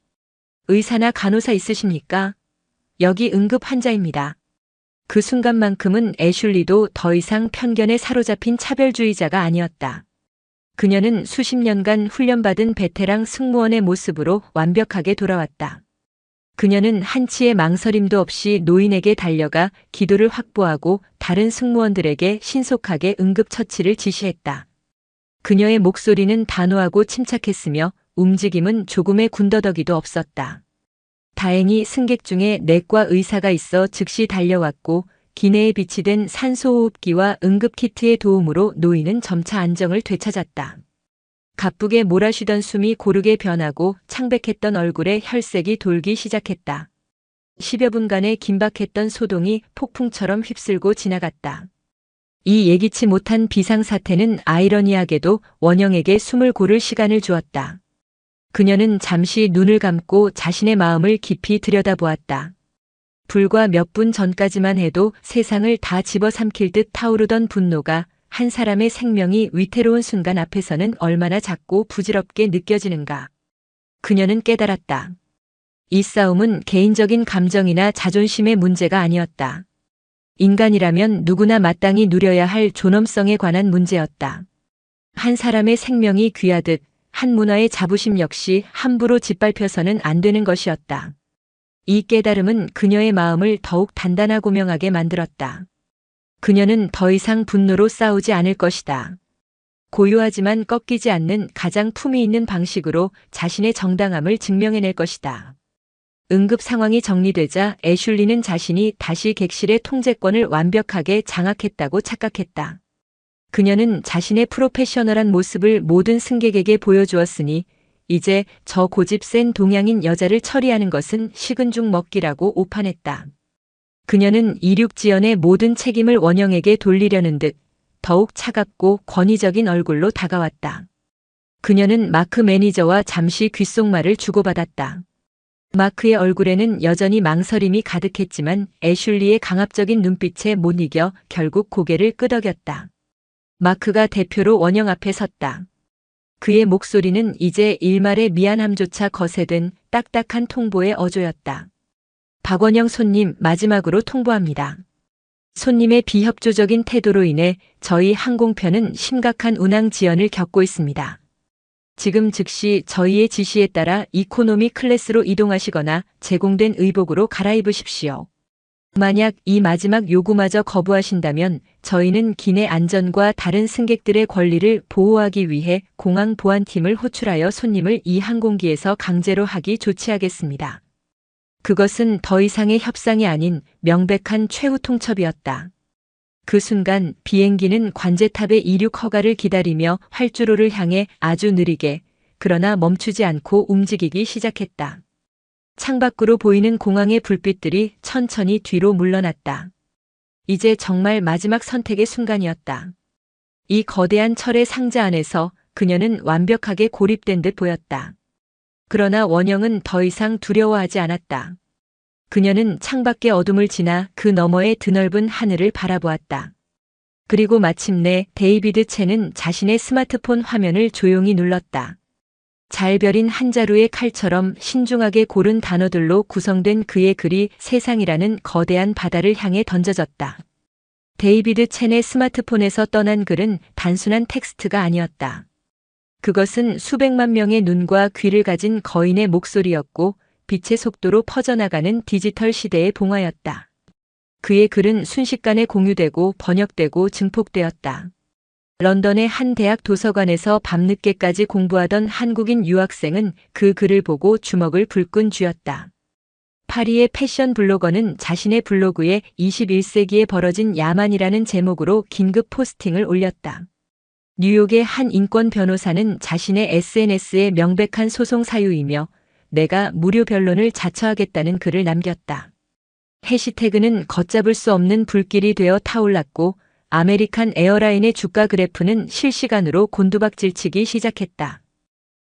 A: 의사나 간호사 있으십니까? 여기 응급 환자입니다. 그 순간만큼은 애슐리도 더 이상 편견에 사로잡힌 차별주의자가 아니었다. 그녀는 수십 년간 훈련받은 베테랑 승무원의 모습으로 완벽하게 돌아왔다. 그녀는 한치의 망설임도 없이 노인에게 달려가 기도를 확보하고 다른 승무원들에게 신속하게 응급처치를 지시했다. 그녀의 목소리는 단호하고 침착했으며 움직임은 조금의 군더더기도 없었다. 다행히 승객 중에 내과 의사가 있어 즉시 달려왔고 기내에 비치된 산소호흡기와 응급키트의 도움으로 노인은 점차 안정을 되찾았다. 가쁘게 몰아쉬던 숨이 고르게 변하고 창백했던 얼굴에 혈색이 돌기 시작했다. 10여 분간의 긴박했던 소동이 폭풍처럼 휩쓸고 지나갔다. 이 예기치 못한 비상사태는 아이러니하게도 원영에게 숨을 고를 시간을 주었다. 그녀는 잠시 눈을 감고 자신의 마음을 깊이 들여다보았다. 불과 몇 분 전까지만 해도 세상을 다 집어삼킬 듯 타오르던 분노가 한 사람의 생명이 위태로운 순간 앞에서는 얼마나 작고 부질없게 느껴지는가. 그녀는 깨달았다. 이 싸움은 개인적인 감정이나 자존심의 문제가 아니었다. 인간이라면 누구나 마땅히 누려야 할 존엄성에 관한 문제였다. 한 사람의 생명이 귀하듯 한 문화의 자부심 역시 함부로 짓밟혀서는 안 되는 것이었다. 이 깨달음은 그녀의 마음을 더욱 단단하고 명하게 만들었다. 그녀는 더 이상 분노로 싸우지 않을 것이다. 고요하지만 꺾이지 않는 가장 품위 있는 방식으로 자신의 정당함을 증명해낼 것이다. 응급 상황이 정리되자 애슐리는 자신이 다시 객실의 통제권을 완벽하게 장악했다고 착각했다. 그녀는 자신의 프로페셔널한 모습을 모든 승객에게 보여주었으니 이제 저 고집 센 동양인 여자를 처리하는 것은 식은 죽 먹기라고 오판했다. 그녀는 이륙 지연의 모든 책임을 원영에게 돌리려는 듯 더욱 차갑고 권위적인 얼굴로 다가왔다. 그녀는 마크 매니저와 잠시 귓속말을 주고받았다. 마크의 얼굴에는 여전히 망설임이 가득했지만 애슐리의 강압적인 눈빛에 못 이겨 결국 고개를 끄덕였다. 마크가 대표로 원형 앞에 섰다. 그의 목소리는 이제 일말의 미안함조차 거세된 딱딱한 통보의 어조였다. 박원영 손님, 마지막으로 통보합니다. 손님의 비협조적인 태도로 인해 저희 항공편은 심각한 운항 지연을 겪고 있습니다. 지금 즉시 저희의 지시에 따라 이코노미 클래스로 이동하시거나 제공된 의복으로 갈아입으십시오. 만약 이 마지막 요구마저 거부하신다면 저희는 기내 안전과 다른 승객들의 권리를 보호하기 위해 공항 보안팀을 호출하여 손님을 이 항공기에서 강제로 하기 조치하겠습니다. 그것은 더 이상의 협상이 아닌 명백한 최후 통첩이었다. 그 순간 비행기는 관제탑의 이륙 허가를 기다리며 활주로를 향해 아주 느리게, 그러나 멈추지 않고 움직이기 시작했다. 창밖으로 보이는 공항의 불빛들이 천천히 뒤로 물러났다. 이제 정말 마지막 선택의 순간이었다. 이 거대한 철의 상자 안에서 그녀는 완벽하게 고립된 듯 보였다. 그러나 원영은 더 이상 두려워하지 않았다. 그녀는 창밖의 어둠을 지나 그 너머의 드넓은 하늘을 바라보았다. 그리고 마침내 데이비드 첸은 자신의 스마트폰 화면을 조용히 눌렀다. 잘 벼린 한 자루의 칼처럼 신중하게 고른 단어들로 구성된 그의 글이 세상이라는 거대한 바다를 향해 던져졌다. 데이비드 첸의 스마트폰에서 떠난 글은 단순한 텍스트가 아니었다. 그것은 수백만 명의 눈과 귀를 가진 거인의 목소리였고 빛의 속도로 퍼져나가는 디지털 시대의 봉화였다. 그의 글은 순식간에 공유되고 번역되고 증폭되었다. 런던의 한 대학 도서관에서 밤늦게까지 공부하던 한국인 유학생은 그 글을 보고 주먹을 불끈 쥐었다. 파리의 패션 블로거는 자신의 블로그에 21세기에 벌어진 야만이라는 제목으로 긴급 포스팅을 올렸다. 뉴욕의 한 인권 변호사는 자신의 SNS에 명백한 소송 사유이며 내가 무료 변론을 자처하겠다는 글을 남겼다. 해시태그는 걷잡을 수 없는 불길이 되어 타올랐고 아메리칸 에어라인의 주가 그래프는 실시간으로 곤두박질치기 시작했다.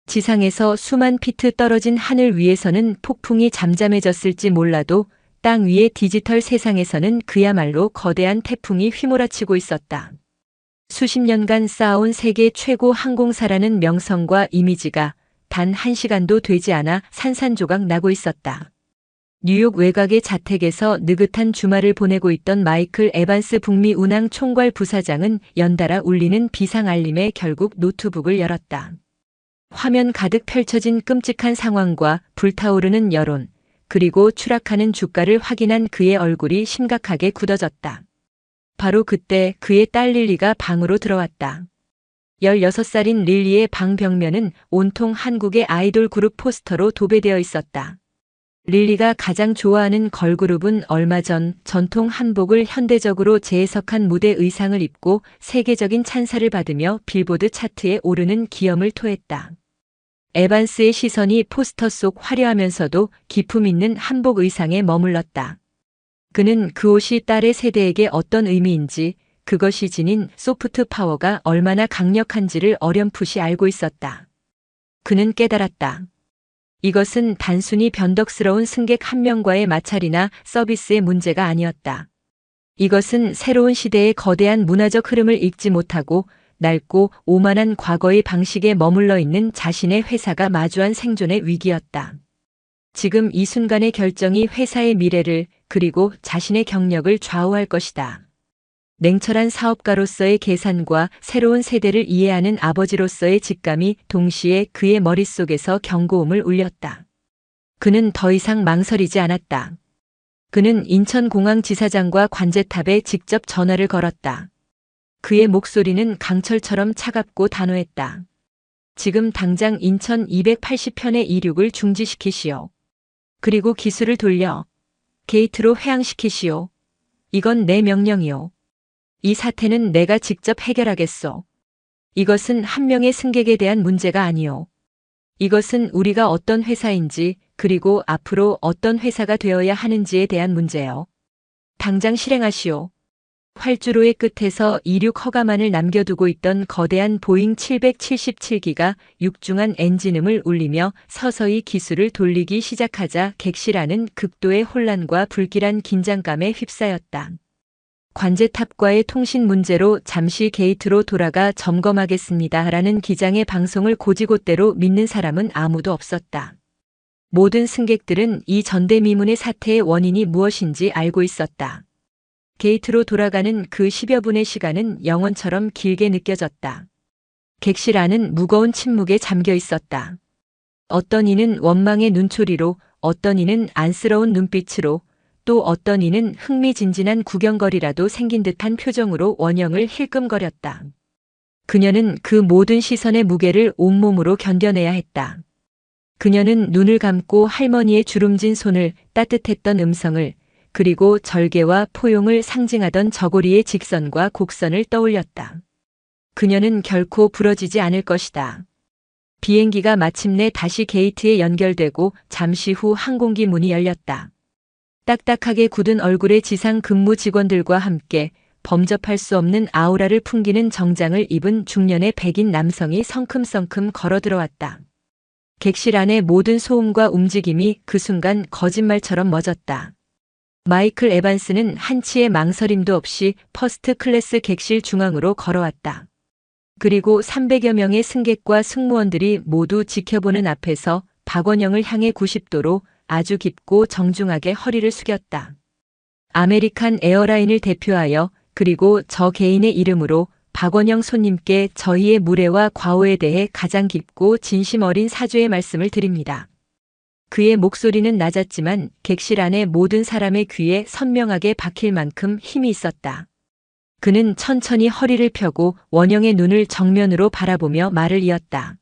A: 지상에서 수만 피트 떨어진 하늘 위에서는 폭풍이 잠잠해졌을지 몰라도 땅 위의 디지털 세상에서는 그야말로 거대한 태풍이 휘몰아치고 있었다. 수십 년간 쌓아온 세계 최고 항공사라는 명성과 이미지가 단 1시간도 되지 않아 산산조각 나고 있었다. 뉴욕 외곽의 자택에서 느긋한 주말을 보내고 있던 마이클 에반스 북미 운항 총괄 부사장은 연달아 울리는 비상 알림에 결국 노트북을 열었다. 화면 가득 펼쳐진 끔찍한 상황과 불타오르는 여론, 그리고 추락하는 주가를 확인한 그의 얼굴이 심각하게 굳어졌다. 바로 그때 그의 딸 릴리가 방으로 들어왔다. 16살인 릴리의 방 벽면은 온통 한국의 아이돌 그룹 포스터로 도배되어 있었다. 릴리가 가장 좋아하는 걸그룹은 얼마 전 전통 한복을 현대적으로 재해석한 무대 의상을 입고 세계적인 찬사를 받으며 빌보드 차트에 오르는 기염을 토했다. 에반스의 시선이 포스터 속 화려하면서도 기품 있는 한복 의상에 머물렀다. 그는 그 옷이 딸의 세대에게 어떤 의미인지, 그것이 지닌 소프트 파워가 얼마나 강력한지를 어렴풋이 알고 있었다. 그는 깨달았다. 이것은 단순히 변덕스러운 승객 한 명과의 마찰이나 서비스의 문제가 아니었다. 이것은 새로운 시대의 거대한 문화적 흐름을 읽지 못하고 낡고 오만한 과거의 방식에 머물러 있는 자신의 회사가 마주한 생존의 위기였다. 지금 이 순간의 결정이 회사의 미래를, 그리고 자신의 경력을 좌우할 것이다. 냉철한 사업가로서의 계산과 새로운 세대를 이해하는 아버지로서의 직감이 동시에 그의 머릿속에서 경고음을 울렸다. 그는 더 이상 망설이지 않았다. 그는 인천공항지사장과 관제탑에 직접 전화를 걸었다. 그의 목소리는 강철처럼 차갑고 단호했다. 지금 당장 인천 280편의 이륙을 중지시키시오. 그리고 기술을 돌려 게이트로 회항시키시오. 이건 내 명령이오. 이 사태는 내가 직접 해결하겠소. 이것은 한 명의 승객에 대한 문제가 아니오. 이것은 우리가 어떤 회사인지, 그리고 앞으로 어떤 회사가 되어야 하는지에 대한 문제요. 당장 실행하시오. 활주로의 끝에서 이륙 허가만을 남겨두고 있던 거대한 보잉 777기가 육중한 엔진음을 울리며 서서히 기술을 돌리기 시작하자 객실안은 극도의 혼란과 불길한 긴장감에 휩싸였다. 관제탑과의 통신 문제로 잠시 게이트로 돌아가 점검하겠습니다라는 기장의 방송을 곧이곧대로 믿는 사람은 아무도 없었다. 모든 승객들은 이 전대미문의 사태의 원인이 무엇인지 알고 있었다. 게이트로 돌아가는 그 10여 분의 시간은 영원처럼 길게 느껴졌다. 객실 안은 무거운 침묵에 잠겨 있었다. 어떤 이는 원망의 눈초리로, 어떤 이는 안쓰러운 눈빛으로, 또 어떤 이는 흥미진진한 구경거리라도 생긴 듯한 표정으로 원형을 힐끔거렸다. 그녀는 그 모든 시선의 무게를 온몸으로 견뎌내야 했다. 그녀는 눈을 감고 할머니의 주름진 손을, 따뜻했던 음성을, 그리고 절개와 포용을 상징하던 저고리의 직선과 곡선을 떠올렸다. 그녀는 결코 부러지지 않을 것이다. 비행기가 마침내 다시 게이트에 연결되고 잠시 후 항공기 문이 열렸다. 딱딱하게 굳은 얼굴의 지상 근무 직원들과 함께 범접할 수 없는 아우라를 풍기는 정장을 입은 중년의 백인 남성이 성큼성큼 걸어 들어왔다. 객실 안의 모든 소음과 움직임이 그 순간 거짓말처럼 멎었다. 마이클 에반스는 한치의 망설임도 없이 퍼스트 클래스 객실 중앙으로 걸어왔다. 그리고 300여 명의 승객과 승무원들이 모두 지켜보는 앞에서 박원영을 향해 90도로 아주 깊고 정중하게 허리를 숙였다. 아메리칸 에어라인을 대표하여 그리고 저 개인의 이름으로 박원영 손님께 저희의 무례와 과오에 대해 가장 깊고 진심 어린 사죄의 말씀을 드립니다. 그의 목소리는 낮았지만 객실 안의 모든 사람의 귀에 선명하게 박힐 만큼 힘이 있었다. 그는 천천히 허리를 펴고 원영의 눈을 정면으로 바라보며 말을 이었다.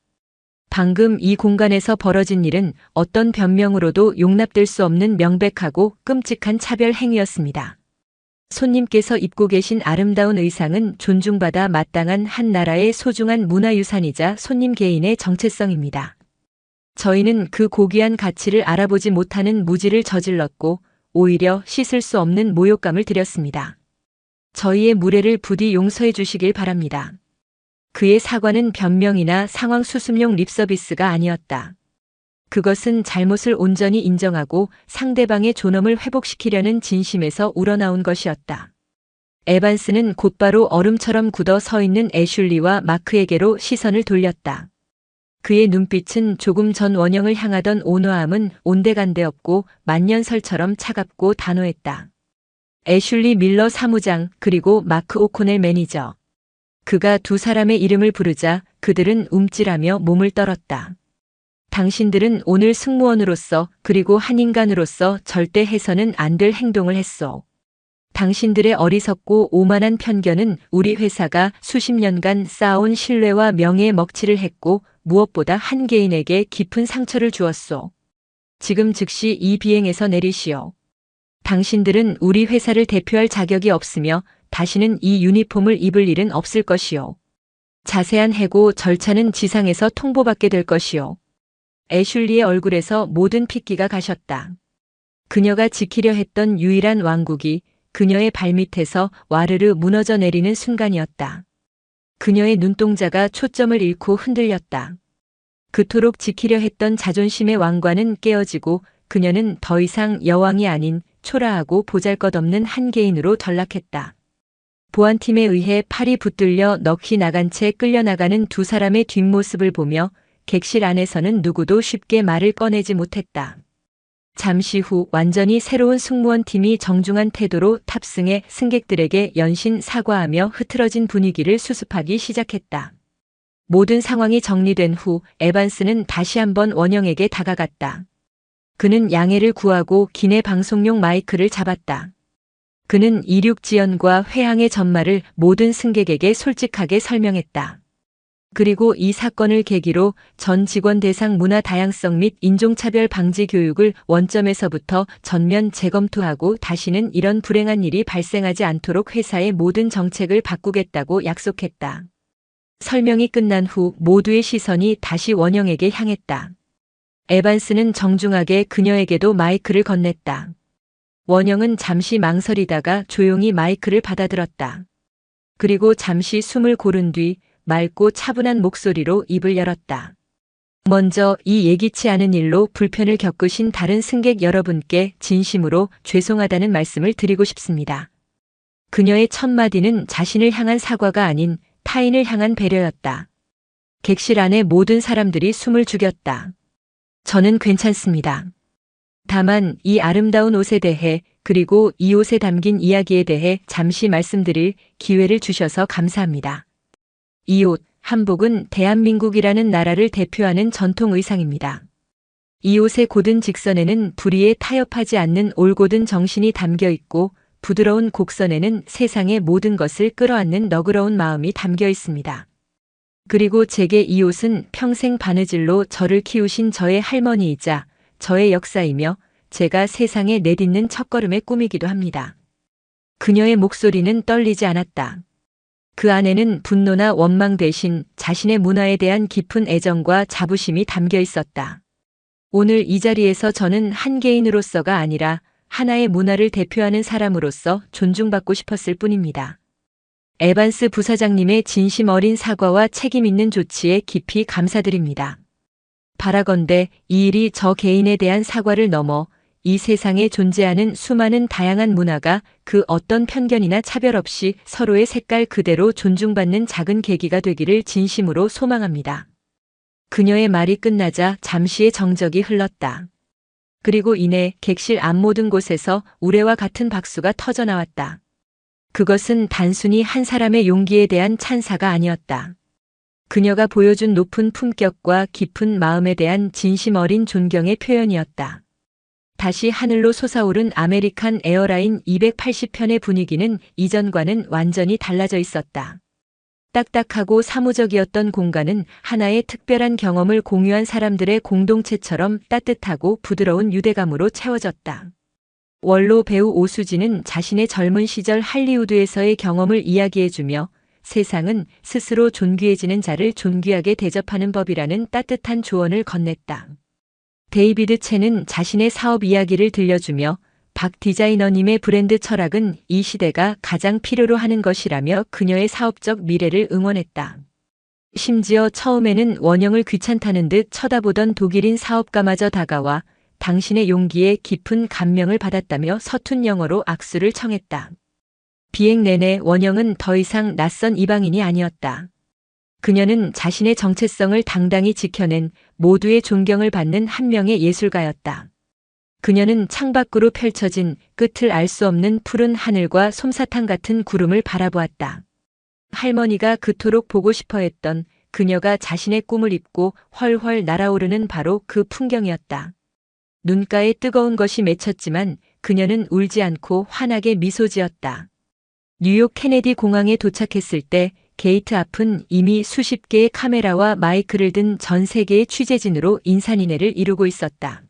A: 방금 이 공간에서 벌어진 일은 어떤 변명으로도 용납될 수 없는 명백하고 끔찍한 차별 행위였습니다. 손님께서 입고 계신 아름다운 의상은 존중받아 마땅한 한 나라의 소중한 문화유산이자 손님 개인의 정체성입니다. 저희는 그 고귀한 가치를 알아보지 못하는 무지를 저질렀고 오히려 씻을 수 없는 모욕감을 드렸습니다. 저희의 무례를 부디 용서해 주시길 바랍니다. 그의 사과는 변명이나 상황 수습용 립서비스가 아니었다. 그것은 잘못을 온전히 인정하고 상대방의 존엄을 회복시키려는 진심에서 우러나온 것이었다. 에반스는 곧바로 얼음처럼 굳어 서 있는 애슐리와 마크에게로 시선을 돌렸다. 그의 눈빛은 조금 전 원형을 향하던 온화함은 온데간데 없고 만년설처럼 차갑고 단호했다. 애슐리 밀러 사무장 그리고 마크 오코넬 매니저. 그가 두 사람의 이름을 부르자 그들은 움찔하며 몸을 떨었다. 당신들은 오늘 승무원으로서 그리고 한 인간으로서 절대 해서는 안 될 행동을 했소. 당신들의 어리석고 오만한 편견은 우리 회사가 수십 년간 쌓아온 신뢰와 명예에 먹칠을 했고 무엇보다 한 개인에게 깊은 상처를 주었소. 지금 즉시 이 비행에서 내리시오. 당신들은 우리 회사를 대표할 자격이 없으며 다시는 이 유니폼을 입을 일은 없을 것이오. 자세한 해고 절차는 지상에서 통보받게 될 것이오. 애슐리의 얼굴에서 모든 핏기가 가셨다. 그녀가 지키려 했던 유일한 왕국이 그녀의 발밑에서 와르르 무너져 내리는 순간이었다. 그녀의 눈동자가 초점을 잃고 흔들렸다. 그토록 지키려 했던 자존심의 왕관은 깨어지고 그녀는 더 이상 여왕이 아닌 초라하고 보잘것없는 한 개인으로 전락했다. 보안팀에 의해 팔이 붙들려 넋이 나간 채 끌려나가는 두 사람의 뒷모습을 보며 객실 안에서는 누구도 쉽게 말을 꺼내지 못했다. 잠시 후 완전히 새로운 승무원 팀이 정중한 태도로 탑승해 승객들에게 연신 사과하며 흐트러진 분위기를 수습하기 시작했다. 모든 상황이 정리된 후 에반스는 다시 한번 원영에게 다가갔다. 그는 양해를 구하고 기내 방송용 마이크를 잡았다. 그는 이륙 지연과 회항의 전말을 모든 승객에게 솔직하게 설명했다. 그리고 이 사건을 계기로 전 직원 대상 문화 다양성 및 인종차별 방지 교육을 원점에서부터 전면 재검토하고 다시는 이런 불행한 일이 발생하지 않도록 회사의 모든 정책을 바꾸겠다고 약속했다. 설명이 끝난 후 모두의 시선이 다시 원영에게 향했다. 에반스는 정중하게 그녀에게도 마이크를 건넸다. 원영은 잠시 망설이다가 조용히 마이크를 받아들었다. 그리고 잠시 숨을 고른 뒤 맑고 차분한 목소리로 입을 열었다. 먼저 이 예기치 않은 일로 불편을 겪으신 다른 승객 여러분께 진심으로 죄송하다는 말씀을 드리고 싶습니다. 그녀의 첫 마디는 자신을 향한 사과가 아닌 타인을 향한 배려였다. 객실 안의 모든 사람들이 숨을 죽였다. 저는 괜찮습니다. 다만 이 아름다운 옷에 대해 그리고 이 옷에 담긴 이야기에 대해 잠시 말씀드릴 기회를 주셔서 감사합니다. 이 옷, 한복은 대한민국이라는 나라를 대표하는 전통 의상입니다. 이 옷의 고든 직선에는 불의에 타협하지 않는 올곧은 정신이 담겨 있고 부드러운 곡선에는 세상의 모든 것을 끌어안는 너그러운 마음이 담겨 있습니다. 그리고 제게 이 옷은 평생 바느질로 저를 키우신 저의 할머니이자 저의 역사이며 제가 세상에 내딛는 첫걸음의 꿈이기도 합니다. 그녀의 목소리는 떨리지 않았다. 그 안에는 분노나 원망 대신 자신의 문화에 대한 깊은 애정과 자부심이 담겨 있었다. 오늘 이 자리에서 저는 한 개인으로서가 아니라 하나의 문화를 대표하는 사람으로서 존중받고 싶었을 뿐입니다. 에반스 부사장님의 진심 어린 사과와 책임 있는 조치에 깊이 감사드립니다. 바라건대 이 일이 저 개인에 대한 사과를 넘어 이 세상에 존재하는 수많은 다양한 문화가 그 어떤 편견이나 차별 없이 서로의 색깔 그대로 존중받는 작은 계기가 되기를 진심으로 소망합니다. 그녀의 말이 끝나자 잠시의 정적이 흘렀다. 그리고 이내 객실 앞 모든 곳에서 우레와 같은 박수가 터져나왔다. 그것은 단순히 한 사람의 용기에 대한 찬사가 아니었다. 그녀가 보여준 높은 품격과 깊은 마음에 대한 진심 어린 존경의 표현이었다. 다시 하늘로 솟아오른 아메리칸 에어라인 280편의 분위기는 이전과는 완전히 달라져 있었다. 딱딱하고 사무적이었던 공간은 하나의 특별한 경험을 공유한 사람들의 공동체처럼 따뜻하고 부드러운 유대감으로 채워졌다. 원로 배우 오수진은 자신의 젊은 시절 할리우드에서의 경험을 이야기해주며 세상은 스스로 존귀해지는 자를 존귀하게 대접하는 법이라는 따뜻한 조언을 건넸다. 데이비드 첸은 자신의 사업 이야기를 들려주며 박 디자이너님의 브랜드 철학은 이 시대가 가장 필요로 하는 것이라며 그녀의 사업적 미래를 응원했다. 심지어 처음에는 원영을 귀찮다는 듯 쳐다보던 독일인 사업가마저 다가와 당신의 용기에 깊은 감명을 받았다며 서툰 영어로 악수를 청했다. 비행 내내 원영은 더 이상 낯선 이방인이 아니었다. 그녀는 자신의 정체성을 당당히 지켜낸 모두의 존경을 받는 한 명의 예술가였다. 그녀는 창밖으로 펼쳐진 끝을 알 수 없는 푸른 하늘과 솜사탕 같은 구름을 바라보았다. 할머니가 그토록 보고 싶어 했던 그녀가 자신의 꿈을 입고 훨훨 날아오르는 바로 그 풍경이었다. 눈가에 뜨거운 것이 맺혔지만 그녀는 울지 않고 환하게 미소 지었다. 뉴욕 케네디 공항에 도착했을 때 게이트 앞은 이미 수십 개의 카메라와 마이크를 든 전 세계의 취재진으로 인산인해를 이루고 있었다.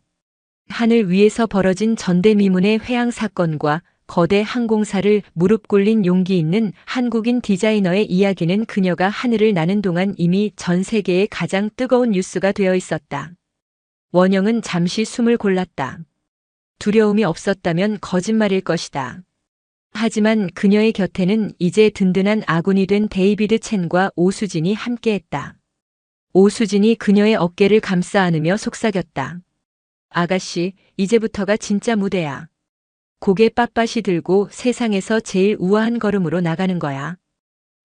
A: 하늘 위에서 벌어진 전대미문의 회항 사건과 거대 항공사를 무릎 꿇린 용기 있는 한국인 디자이너의 이야기는 그녀가 하늘을 나는 동안 이미 전 세계의 가장 뜨거운 뉴스가 되어 있었다. 원영은 잠시 숨을 골랐다. 두려움이 없었다면 거짓말일 것이다. 하지만 그녀의 곁에는 이제 든든한 아군이 된 데이비드 첸과 오수진이 함께했다. 오수진이 그녀의 어깨를 감싸 안으며 속삭였다. 아가씨, 이제부터가 진짜 무대야. 고개 빳빳이 들고 세상에서 제일 우아한 걸음으로 나가는 거야.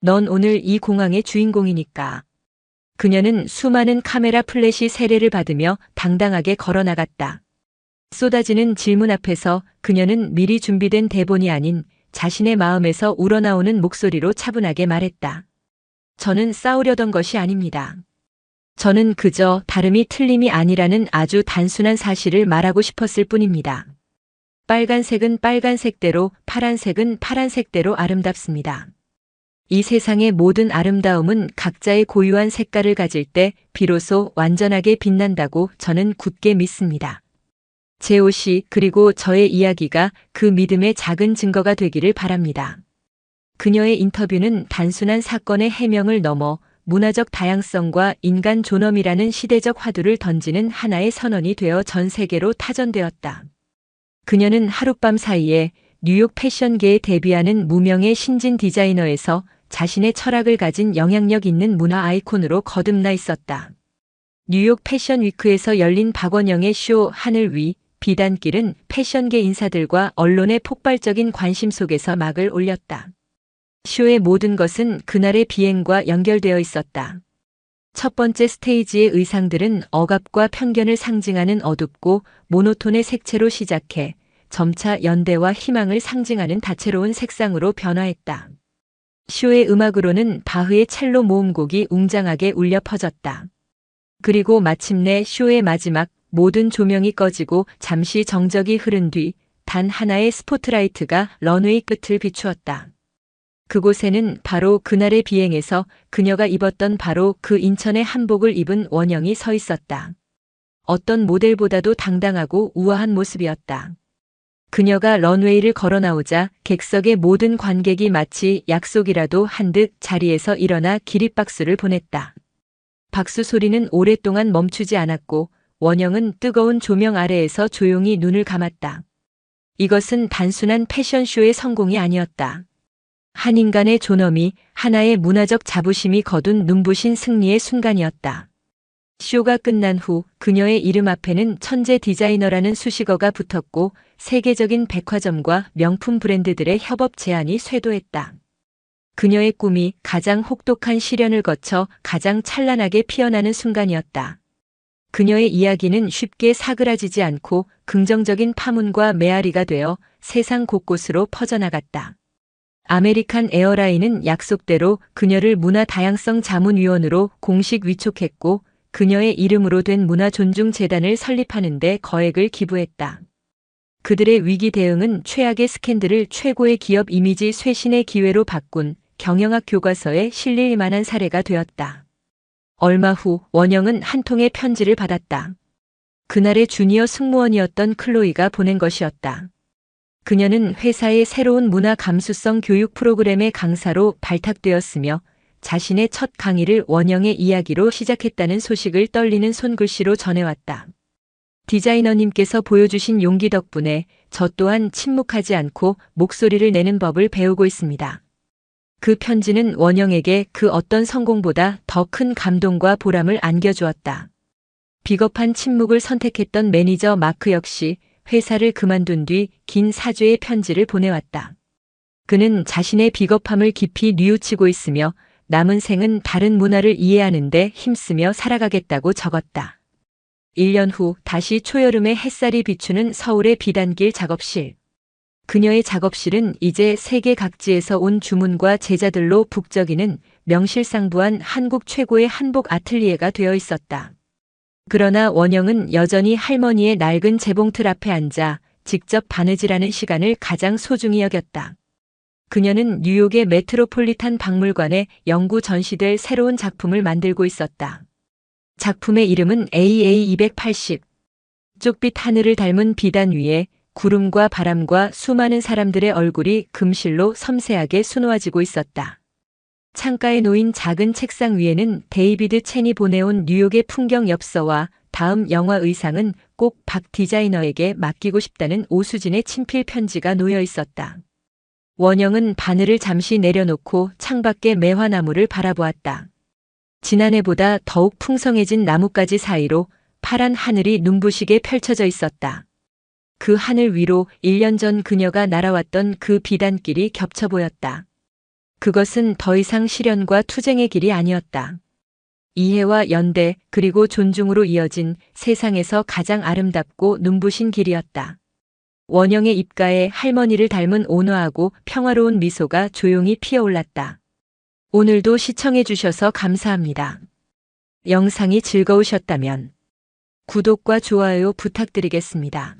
A: 넌 오늘 이 공항의 주인공이니까. 그녀는 수많은 카메라 플래시 세례를 받으며 당당하게 걸어나갔다. 쏟아지는 질문 앞에서 그녀는 미리 준비된 대본이 아닌 자신의 마음에서 우러나오는 목소리로 차분하게 말했다. 저는 싸우려던 것이 아닙니다. 저는 그저 다름이 틀림이 아니라는 아주 단순한 사실을 말하고 싶었을 뿐입니다. 빨간색은 빨간색대로, 파란색은 파란색대로 아름답습니다. 이 세상의 모든 아름다움은 각자의 고유한 색깔을 가질 때 비로소 완전하게 빛난다고 저는 굳게 믿습니다. 제 옷이 그리고 저의 이야기가 그 믿음의 작은 증거가 되기를 바랍니다. 그녀의 인터뷰는 단순한 사건의 해명을 넘어 문화적 다양성과 인간 존엄이라는 시대적 화두를 던지는 하나의 선언이 되어 전 세계로 타전되었다. 그녀는 하룻밤 사이에 뉴욕 패션계에 데뷔하는 무명의 신진 디자이너에서 자신의 철학을 가진 영향력 있는 문화 아이콘으로 거듭나 있었다. 뉴욕 패션 위크에서 열린 박원영의 쇼 하늘 위, 비단길은 패션계 인사들과 언론의 폭발적인 관심 속에서 막을 올렸다. 쇼의 모든 것은 그날의 비행과 연결되어 있었다. 첫 번째 스테이지의 의상들은 억압과 편견을 상징하는 어둡고 모노톤의 색채로 시작해 점차 연대와 희망을 상징하는 다채로운 색상으로 변화했다. 쇼의 음악으로는 바흐의 첼로 모음곡이 웅장하게 울려 퍼졌다. 그리고 마침내 쇼의 마지막 모든 조명이 꺼지고 잠시 정적이 흐른 뒤 단 하나의 스포트라이트가 런웨이 끝을 비추었다. 그곳에는 바로 그날의 비행에서 그녀가 입었던 바로 그 인천의 한복을 입은 원영이 서 있었다. 어떤 모델보다도 당당하고 우아한 모습이었다. 그녀가 런웨이를 걸어 나오자 객석의 모든 관객이 마치 약속이라도 한 듯 자리에서 일어나 기립박수를 보냈다. 박수 소리는 오랫동안 멈추지 않았고 원영은 뜨거운 조명 아래에서 조용히 눈을 감았다. 이것은 단순한 패션쇼의 성공이 아니었다. 한 인간의 존엄이, 하나의 문화적 자부심이 거둔 눈부신 승리의 순간이었다. 쇼가 끝난 후 그녀의 이름 앞에는 천재 디자이너라는 수식어가 붙었고 세계적인 백화점과 명품 브랜드들의 협업 제안이 쇄도했다. 그녀의 꿈이 가장 혹독한 시련을 거쳐 가장 찬란하게 피어나는 순간이었다. 그녀의 이야기는 쉽게 사그라지지 않고 긍정적인 파문과 메아리가 되어 세상 곳곳으로 퍼져나갔다. 아메리칸 에어라인은 약속대로 그녀를 문화 다양성 자문위원으로 공식 위촉했고 그녀의 이름으로 된 문화존중재단을 설립하는 데 거액을 기부했다. 그들의 위기 대응은 최악의 스캔들을 최고의 기업 이미지 쇄신의 기회로 바꾼 경영학 교과서에 실릴 만한 사례가 되었다. 얼마 후 원영은 한 통의 편지를 받았다. 그날의 주니어 승무원이었던 클로이가 보낸 것이었다. 그녀는 회사의 새로운 문화 감수성 교육 프로그램의 강사로 발탁되었으며 자신의 첫 강의를 원영의 이야기로 시작했다는 소식을 떨리는 손글씨로 전해왔다. 디자이너님께서 보여주신 용기 덕분에 저 또한 침묵하지 않고 목소리를 내는 법을 배우고 있습니다. 그 편지는 원영에게 그 어떤 성공보다 더 큰 감동과 보람을 안겨주었다. 비겁한 침묵을 선택했던 매니저 마크 역시 회사를 그만둔 뒤 긴 사죄의 편지를 보내왔다. 그는 자신의 비겁함을 깊이 뉘우치고 있으며 남은 생은 다른 문화를 이해하는 데 힘쓰며 살아가겠다고 적었다. 1년 후 다시 초여름의 햇살이 비추는 서울의 비단길 작업실. 그녀의 작업실은 이제 세계 각지에서 온 주문과 제자들로 북적이는 명실상부한 한국 최고의 한복 아틀리에가 되어 있었다. 그러나 원영은 여전히 할머니의 낡은 재봉틀 앞에 앉아 직접 바느질하는 시간을 가장 소중히 여겼다. 그녀는 뉴욕의 메트로폴리탄 박물관에 영구 전시될 새로운 작품을 만들고 있었다. 작품의 이름은 AA280. 쪽빛 하늘을 닮은 비단 위에 구름과 바람과 수많은 사람들의 얼굴이 금실로 섬세하게 수놓아지고 있었다. 창가에 놓인 작은 책상 위에는 데이비드 첸이 보내온 뉴욕의 풍경 엽서와 다음 영화 의상은 꼭 박 디자이너에게 맡기고 싶다는 오수진의 친필 편지가 놓여 있었다. 원영은 바늘을 잠시 내려놓고 창밖의 매화나무를 바라보았다. 지난해보다 더욱 풍성해진 나뭇가지 사이로 파란 하늘이 눈부시게 펼쳐져 있었다. 그 하늘 위로 1년 전 그녀가 날아왔던 그 비단길이 겹쳐 보였다. 그것은 더 이상 시련과 투쟁의 길이 아니었다. 이해와 연대 그리고 존중으로 이어진 세상에서 가장 아름답고 눈부신 길이었다. 원영의 입가에 할머니를 닮은 온화하고 평화로운 미소가 조용히 피어올랐다. 오늘도 시청해 주셔서 감사합니다. 영상이 즐거우셨다면 구독과 좋아요 부탁드리겠습니다.